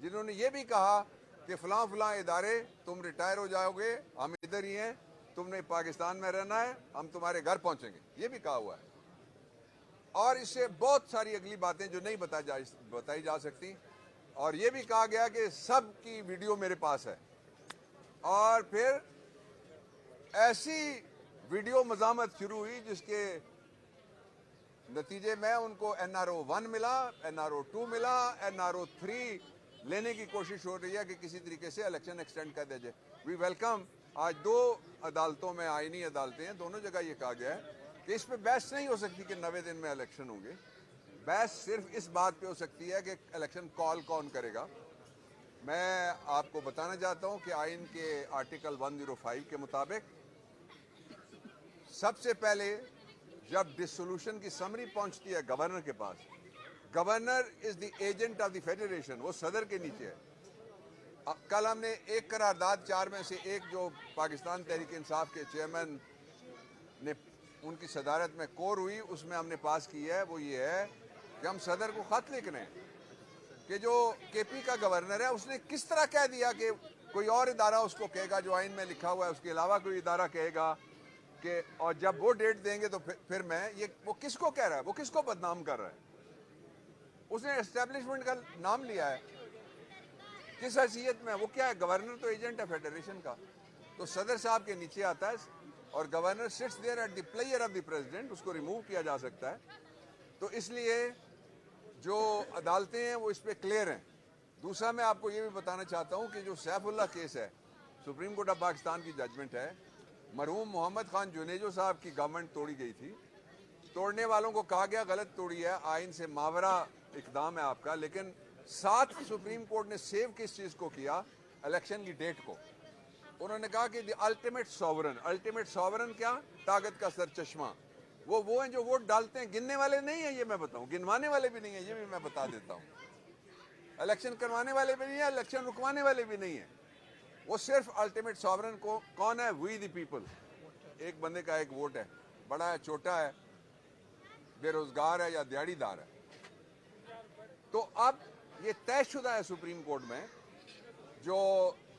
जिन्होंने ये भी कहा कि फलां फलां इदारे तुम रिटायर हो जाओगे, हम इधर ही हैं, तुमने पाकिस्तान में रहना है, हम तुम्हारे घर पहुंचेंगे, ये भी कहा हुआ है। और इससे बहुत सारी अगली बातें जो नहीं बताई जा सकती। और ये भी कहा गया कि सब की वीडियो मेरे पास है। और फिर ऐसी वीडियो मज़ामत शुरू हुई जिसके नतीजे में उनको NRO 1 मिला, NRO 2 मिला, NRO 3 लेने की कोशिश हो रही है कि किसी तरीके से इलेक्शन एक्सटेंड कर दिया जाए। वी वेलकम, आज 2 अदालतों में, आईनी अदालतें हैं, दोनों जगह ये कहा गया है कि इस पे बहस नहीं हो सकती कि 90 दिन में इलेक्शन होंगे। बहस सिर्फ इस बात पे हो सकती है कि इलेक्शन कॉल कौन करेगा। मैं आपको बताना चाहता हूं कि आइन के आर्टिकल 105 के मुताबिक सबसे पहले जब डिसोल्यूशन की समरी पहुंचती है गवर्नर के पास, governor is the agent of the federation, वो सदर के नीचे है। कल हमने एक करारदाद 4 में से एक जो पाकिस्तान तहरीक इंसाफ के चेयरमैन ने उनकी सदारत में कोर हुई, उसमें हमने पास की है, वो ये है कि हम सदर को खत लिख रहे हैं कि जो KP का गवर्नर है उसने किस तरह कह दिया कि कोई और इदारा उसको कहेगा जो आइन में लिखा हुआ है, उसके अलावा कोई इदारा कहेगा कि, और जब वो डेट देंगे तो फिर मैं ये, वो किसको कह रहा है, वो किसको बदनाम कर रहा है? उसने एस्टेब्लिशमेंट का नाम लिया है, किस हैसियत में? वो क्या है? गवर्नर तो एजेंट है फेडरेशन का, तो सदर साहब के नीचे आता है और governor sits there at the pleasure of the president, उसको रिमूव किया जा सकता है। तो इसलिए जो अदालतें हैं वो इस पर क्लियर हैं। दूसरा मैं आपको ये भी बताना चाहता हूँ कि जो सैफुल्लाह केस है, सुप्रीम कोर्ट ऑफ पाकिस्तान की जजमेंट है, मरहूम मोहम्मद खान जुनेजो साहब की गवर्नमेंट तोड़ी गई थी। तोड़ने वालों को कहा गया गलत तोड़ी है, आइन से मावरा इकदाम है आपका, लेकिन साथ सुप्रीम कोर्ट ने सेव किस चीज़ को किया? इलेक्शन की डेट को। उन्होंने कहा कि द अल्टीमेट सॉवरन क्या? ताकत का सरचश्मा, वो हैं जो वोट डालते हैं, गिनने वाले नहीं है, ये मैं बताऊं, गिनवाने वाले भी नहीं है, ये भी मैं बता देता हूं। इलेक्शन करवाने वाले भी नहीं है, इलेक्शन रुकवाने वाले भी नहीं है, वो सिर्फ अल्टीमेट सॉवरन को कौन है? We the people. एक बंदे का एक वोट है, बड़ा है, छोटा है, बेरोजगार है या दिहाड़ीदार है। तो अब ये तयशुदा है सुप्रीम कोर्ट में, जो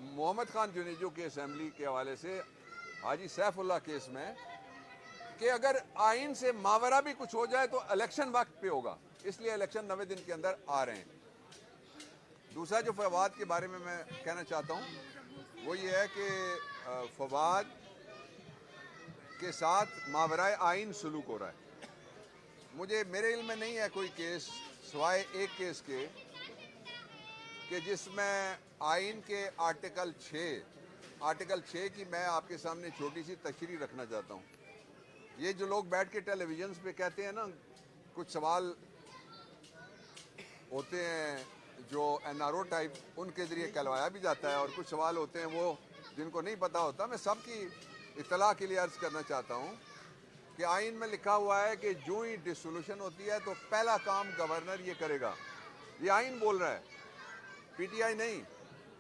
मोहम्मद खान जुनेजो की असेंबली के हवाले से हाजी सैफुल्लाह केस में, कि अगर आइन से मावरा भी कुछ हो जाए तो इलेक्शन वक्त पे होगा, इसलिए इलेक्शन 90 दिन के अंदर आ रहे हैं। दूसरा जो फवाद के बारे में मैं कहना चाहता हूँ वो ये है कि फवाद के साथ मावराए आइन सलूक हो रहा है। मुझे, मेरे इल्म में नहीं है कोई केस सिवाय एक केस के कि जिसमें आइन के आर्टिकल 6 की मैं आपके सामने छोटी सी तशरीह रखना चाहता हूँ। ये जो लोग बैठ के टेलीविजन पे कहते हैं ना, कुछ सवाल होते हैं जो NRO टाइप, उनके ज़रिए कहलवाया भी जाता है, और कुछ सवाल होते हैं वो जिनको नहीं पता होता। मैं सबकी इत्तला के लिए अर्ज़ करना चाहता हूँ कि आइन में लिखा हुआ है कि जो ही डिसोल्यूशन होती है तो पहला काम गवर्नर ये करेगा। ये आइन बोल रहा है, PTI नहीं।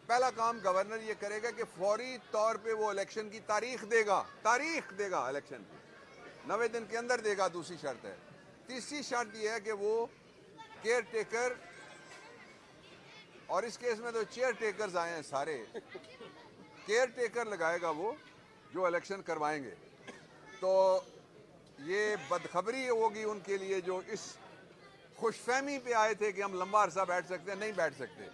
पहला काम गवर्नर ये करेगा कि फौरी तौर पे वो इलेक्शन की तारीख देगा इलेक्शन की, 90 दिन के अंदर देगा। दूसरी शर्त है। तीसरी शर्त यह है कि वो केयर टेकर, और इस केस में तो चेयर टेकर्स आए हैं सारे, केयर टेकर लगाएगा वो जो इलेक्शन करवाएंगे। तो ये बदखबरी होगी उनके लिए जो इस खुशफहमी पे आए थे कि हम लंबा अरसा बैठ सकते हैं। नहीं बैठ सकते,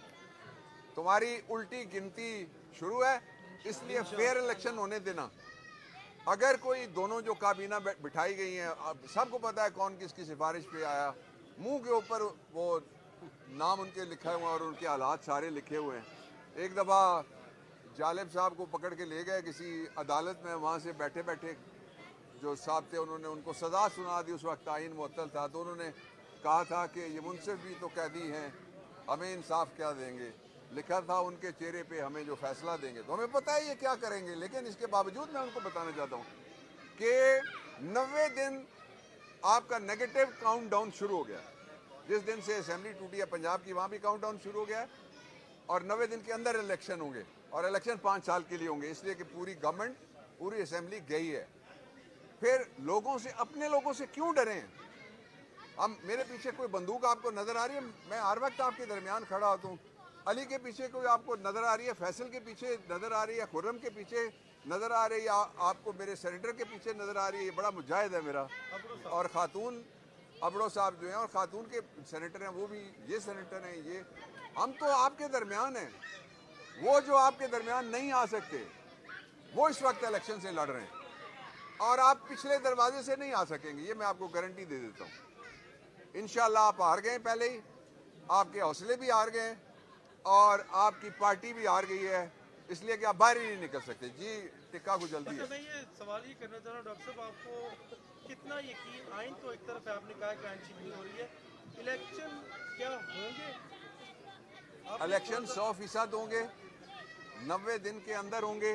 तुम्हारी उल्टी गिनती शुरू है, इसलिए फेयर इलेक्शन होने देना। अगर कोई दोनों जो काबीना बिठाई गई हैं, अब सबको पता है कौन किसकी सिफारिश पे आया, मुंह के ऊपर वो नाम उनके लिखा हुआ और उनके हालात सारे लिखे हुए हैं। एक दफ़ा जालिब साहब को पकड़ के ले गए किसी अदालत में, वहाँ से बैठे बैठे जो साहब थे उन्होंने उनको सज़ा सुना दी। उस वक्त आइन मुअत्तल था, तो उन्होंने कहा था कि ये मुनसिफ भी तो कैदी हैं, हमें इंसाफ क्या देंगे? लिखा था उनके चेहरे पे, हमें जो फैसला देंगे। तो हमें पता है ये क्या करेंगे, लेकिन इसके बावजूद मैं उनको बताना चाहता हूँ कि 90 दिन आपका नेगेटिव काउंट डाउन शुरू हो गया। जिस दिन से असेंबली टूटी है पंजाब की, वहाँ भी काउंट डाउन शुरू हो गया है, और 90 दिन के अंदर इलेक्शन होंगे, और इलेक्शन 5 साल के लिए होंगे, इसलिए कि पूरी गवर्नमेंट, पूरी असेंबली गई है। फिर लोगों से, अपने लोगों से क्यों डरे हैं? हम, मेरे पीछे कोई बंदूक आपको नजर आ रही है? मैं हर वक्त आपके दरमियान खड़ा होता हूँ, अली के पीछे कोई आपको नजर आ रही है, फैसल के पीछे नजर आ रही है, खुर्रम के पीछे नजर आ रही है, आपको मेरे सेनेटर के पीछे नजर आ रही है? ये बड़ा मुजाहिद है मेरा। और खातून अबड़ो साहब जो हैं और खातून के सेनेटर हैं, वो भी ये सेनेटर हैं। ये हम तो आपके दरमियान हैं, वो जो आपके दरमियान नहीं आ सकते वो इस वक्त इलेक्शन से लड़ रहे हैं, और आप पिछले दरवाजे से नहीं आ सकेंगे, ये मैं आपको गारंटी दे देता हूँ। इंशाल्लाह आप हार गए, पहले ही आपके हौसले भी हार गए और आपकी पार्टी भी हार गई है, इसलिए कि आप बाहर ही नहीं निकल सकते। जी टिक्का को जल्दी है। मैं ये सवाल ये करना चाह रहा हूँ डॉक्टर साहब, आपको कितना यकीन, आइन तो एक तरफ है, आपने कहा कि आइन शिकनी हो रही है, इलेक्शन क्या होंगे? इलेक्शन 100% होंगे, 90 दिन के अंदर होंगे,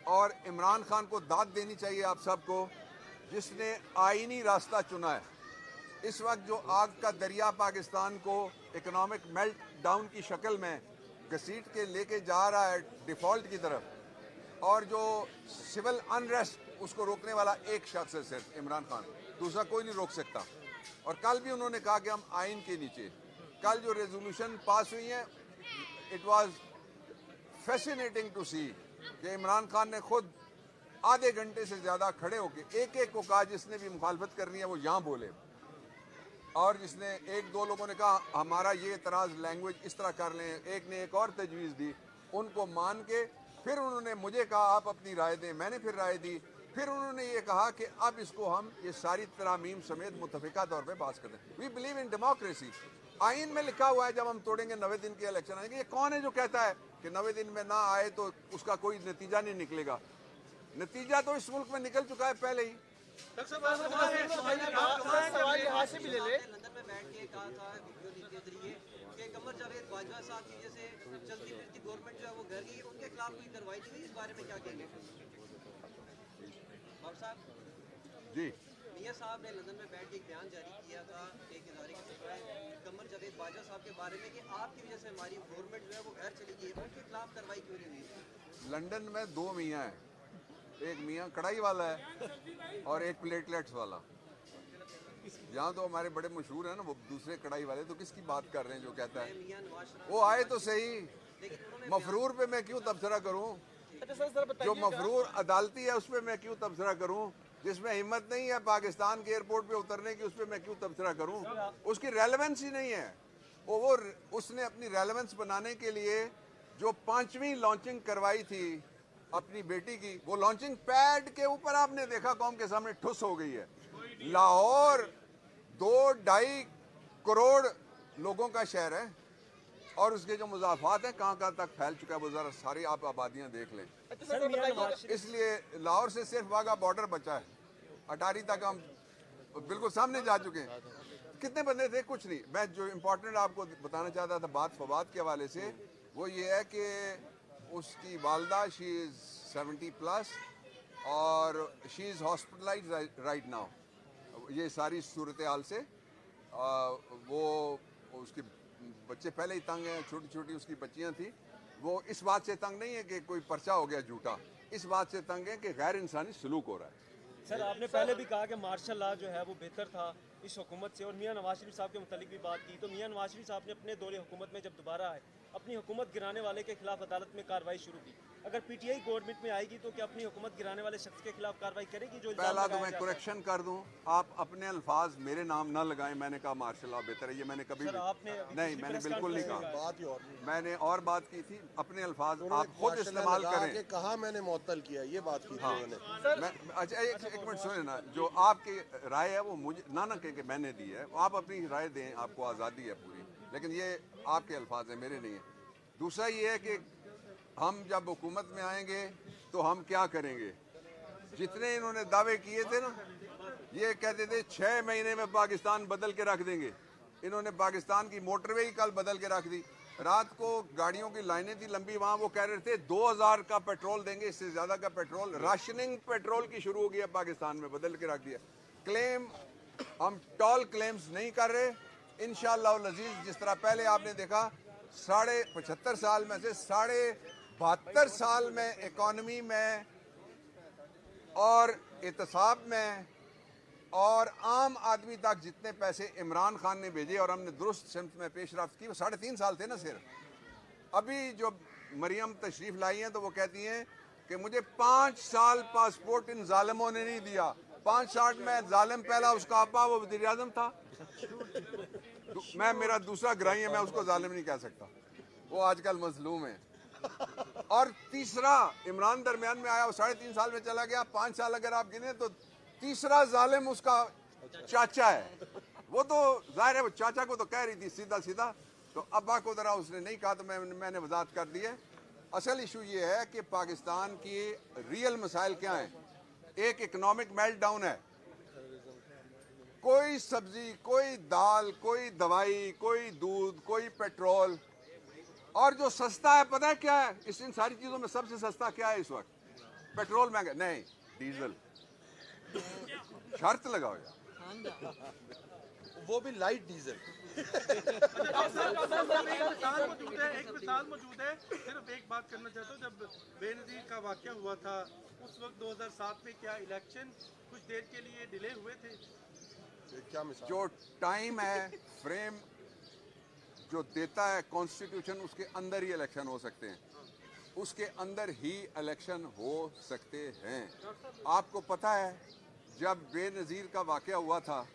और इमरान खान को दाद देनी चाहिए आप सबको, जिसने आईनी रास्ता चुना है। इस वक्त जो आग का दरिया पाकिस्तान को इकोनॉमिक मेल्ट डाउन की शक्ल में घसीट के लेके जा रहा है डिफॉल्ट की तरफ, और जो सिविल अनरेस्ट उसको रोकने वाला एक शख्स है सिर्फ इमरान खान, दूसरा कोई नहीं रोक सकता। और कल भी उन्होंने कहा कि हम आइन के नीचे, कल जो रेजोल्यूशन पास हुई है, इट वाज फैसिनेटिंग टू सी कि इमरान खान ने खुद आधे घंटे से ज़्यादा खड़े होकर एक एक को कहा, जिसने भी मुखालफत करनी है वो यहाँ बोले, और जिसने एक दो लोगों ने कहा हमारा ये एतराज़ लैंग्वेज इस तरह कर लें, एक ने एक और तजवीज़ दी, उनको मान के फिर उन्होंने मुझे कहा आप अपनी राय दें, मैंने फिर राय दी, फिर उन्होंने ये कहा कि अब इसको हम ये सारी तरामीम समेत मुतफिका तौर पे पास कर दें। We believe in democracy. आइन में लिखा हुआ है जब हम तोड़ेंगे 90 दिन के इलेक्शन आएंगे। ये कौन है जो कहता है कि 90 दिन में ना आए तो उसका कोई नतीजा नहीं निकलेगा? नतीजा तो इस मुल्क में निकल चुका है पहले ही। सवाल यहाँ से भी ले ले। लंदन में बैठ के कहा था वीडियो लिंक के जरिए कि कमर जावेद बाजवा साहब की जैसे चलती फिरती गवर्नमेंट जो है वो घर गई, उनके खिलाफ कोई कार्रवाई की गई, इस बारे में क्या कहेंगे? बाब साहब जी, मियां साहब ने लंदन में बैठ के एक बयान जारी किया था, एक इदारे की तरफ है कमर जावेद बाजवा साहब के बारे में कि आपकी वजह से हमारी गवर्नमेंट जो है वो घर चली गई, उनके खिलाफ कार्रवाई क्यों नहीं हुई? लंदन में दो मियाँ हैं, एक मियाँ कढ़ाई वाला है और एक प्लेटलेट्स वाला। यहाँ तो हमारे बड़े मशहूर हैं ना वो दूसरे कढ़ाई वाले, तो किसकी बात कर रहे हैं जो कहता है? मियां नवाज शरीफ वो आए तो सही, मफरूर पे मैं क्यों तबसरा करूं? जो मफरूर अदालती है उस पर मैं क्यों तबसरा करूं? जिसमें हिम्मत नहीं है पाकिस्तान के एयरपोर्ट पे उतरने की, उस पर मैं क्यों तबसरा करूं? उसकी रेलेवेंस ही नहीं है। वो उसने अपनी रेलेवेंस बनाने के लिए जो 5वीं लॉन्चिंग करवाई थी अपनी बेटी की, वो लॉन्चिंग पैड के ऊपर आपने देखा कौम के सामने ठुस हो गई है। लाहौर 2-2.5 करोड़ लोगों का शहर है, और उसके जो मुजाफात हैं कहाँ कहाँ तक फैल चुका है, वो जरा सारी आप आबादियाँ देख लें। इसलिए लाहौर से सिर्फ वाघा बॉर्डर बचा है, अटारी तक हम बिल्कुल सामने जा चुके हैं। कितने बंदे थे? कुछ नहीं। मैं जो इम्पोर्टेंट आपको बताना चाहता था बात फवाद के हवाले से, वो ये है कि उसकी वालदा शी इज़ 70+ और she is hospitalised right now. ये सारी सूरत हाल से वो उसके बच्चे पहले ही तंग हैं, छोटी छोटी उसकी बच्चियां थी। वो इस बात से तंग नहीं है कि कोई पर्चा हो गया झूठा, इस बात से तंग है कि गैर इंसानी सलूक हो रहा है। सर आपने पहले भी कहा कि मार्शल लॉ जो है वो बेहतर था इस हुकूमत से, और मियां नवाज शरीफ साहब के मुतालिक भी बात की, तो मियां नवाज शरीफ साहब ने अपने दौरे हुकूमत में जब दोबारा आए अपनी हुकूमत गिराने वाले के खिलाफ अदालत में कार्रवाई शुरू की। अगर पीटीआई गवर्नमेंट में आएगी तो क्या अपनी हुकूमत गिराने वाले शख्स के खिलाफ कार्रवाई करेगी? जो पहला तो मैं कुरेक्शन कर दूं, आप अपने अल्फाज मेरे नाम ना लगाएं। मैंने कहा मार्शल लॉ बेहतर है, ये मैंने कभी नहीं, मैंने बिल्कुल नहीं कहा। बात ही और मैंने और बात की थी, अपने अल्फाज आप खुद इस्तेमाल करें। कहा मैंने मुअत्तल किया, ये बात की थी उन्होंने। अच्छा एक मिनट सुने ना, जो आपकी राय है वो मुझे ना कह के मैंने दी है, आप अपनी राय दें, आपको आज़ादी है पूरी, लेकिन ये आपके अल्फाज हैं, मेरे नहीं है। दूसरा ये है कि हम जब हुकूमत में आएंगे तो हम क्या करेंगे? जितने इन्होंने दावे किए थे ना, ये कहते थे 6 महीने में पाकिस्तान बदल के रख देंगे। इन्होंने पाकिस्तान की मोटरवे ही कल बदल के रख दी। रात को गाड़ियों की लाइनें थी लंबी, वहाँ वो कह रहे थे 2000 का पेट्रोल देंगे, इससे ज़्यादा का पेट्रोल, राशनिंग पेट्रोल की शुरू हो गई है पाकिस्तान में, बदल के रख दिया। क्लेम हम टॉल क्लेम्स नहीं कर रहे इंशाअल्लाह अज़ीज़। जिस तरह पहले आपने देखा 75 साल में से 72 साल में इकॉनमी में और एहतसाब में और आम आदमी तक जितने पैसे इमरान खान ने भेजे और हमने दुरुस्त सिमत में पेश रफ्त की, वो 3.5 साल थे ना सिर्फ। अभी जो मरियम तशरीफ लाई हैं तो वो कहती हैं कि मुझे 5 साल पासपोर्ट इन जालिमों ने नहीं दिया। 5 साल में जालिम पहला उसका अब्बा वो वज़ीर आज़म था। मैं मेरा दूसरा ग्राही है, मैं उसको जालिम नहीं कह सकता, वो आजकल मजलूम है। और तीसरा इमरान दरमियान में आया, वो 3.5 साल में चला गया। 5 साल अगर आप गिने तो तीसरा जालिम उसका चाचा है। वो तो जाहिर है वो चाचा को तो कह रही थी सीधा सीधा, तो अब्बा को जरा उसने नहीं कहा, तो मैंने वजाहत कर दी है। असल इशू ये है कि पाकिस्तान की रियल मसाइल क्या हैं। एक इकोनॉमिक मेल्टडाउन है। कोई सब्जी, कोई दाल, कोई दवाई, कोई दूध, कोई पेट्रोल, और जो सस्ता है पता है क्या है? इन सारी चीजों में सबसे सस्ता क्या है इस वक्त? पेट्रोल महंगा नहीं, डीजल। शर्त लगाओ यार, वो भी लाइट डीजल। एक मिसाल मौजूद है। सिर्फ एक बात करना चाहता हूँ, जब बेनज़ीर का वाक़या हुआ था उस वक्त 2007 में क्या इलेक्शन कुछ देर के लिए डिले हुए थे? क्या मिसाल? जो टाइम है, फ्रेम जो देता है कॉन्स्टिट्यूशन, उसके अंदर ही इलेक्शन हो सकते हैं, उसके अंदर ही इलेक्शन हो सकते हैं। आपको पता है जब बेनज़ीर का वाक़या हुआ था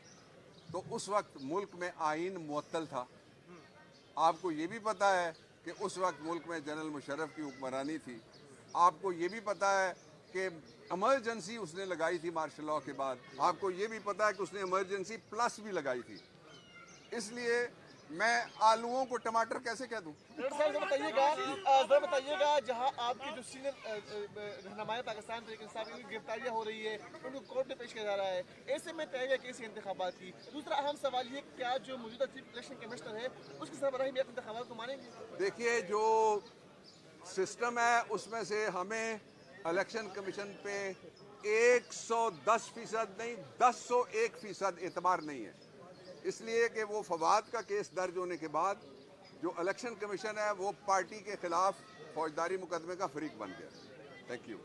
तो उस वक्त मुल्क में आइन मुअत्तल था। आपको ये भी पता है कि उस वक्त मुल्क में जनरल मुशर्रफ की हुक्मरानी थी। आपको ये भी पता है कि इमरजेंसी उसने लगाई थी मार्शल लॉ के बाद। आपको ये भी पता है कि उसने इमरजेंसी प्लस भी लगाई थी। इसलिए मैं आलूओं को टमाटर कैसे कह दूं? जरा बताइएगा जहां आपकी जो सीनियर रहनुमाए पाकिस्तान तहरीक इंसाफ की गिरफ्तारियां हो रही है, उनको कोर्ट में पेश किया जा रहा है, ऐसे में तय है कि इसी इंतखाबात की। दूसरा अहम सवाल ये, क्या जो मौजूदा चीफ इलेक्शन कमिश्नर है उसकी सरबराही में इंतखाबात को मानेंगे? देखिए, जो सिस्टम है उसमें से हमें इलेक्शन कमीशन पे 110% नहीं, 1001% एतबार नहीं है। इसलिए कि वो फवाद का केस दर्ज होने के बाद जो इलेक्शन कमीशन है वो पार्टी के खिलाफ फौजदारी मुकदमे का फरीक बन गया। Thank you.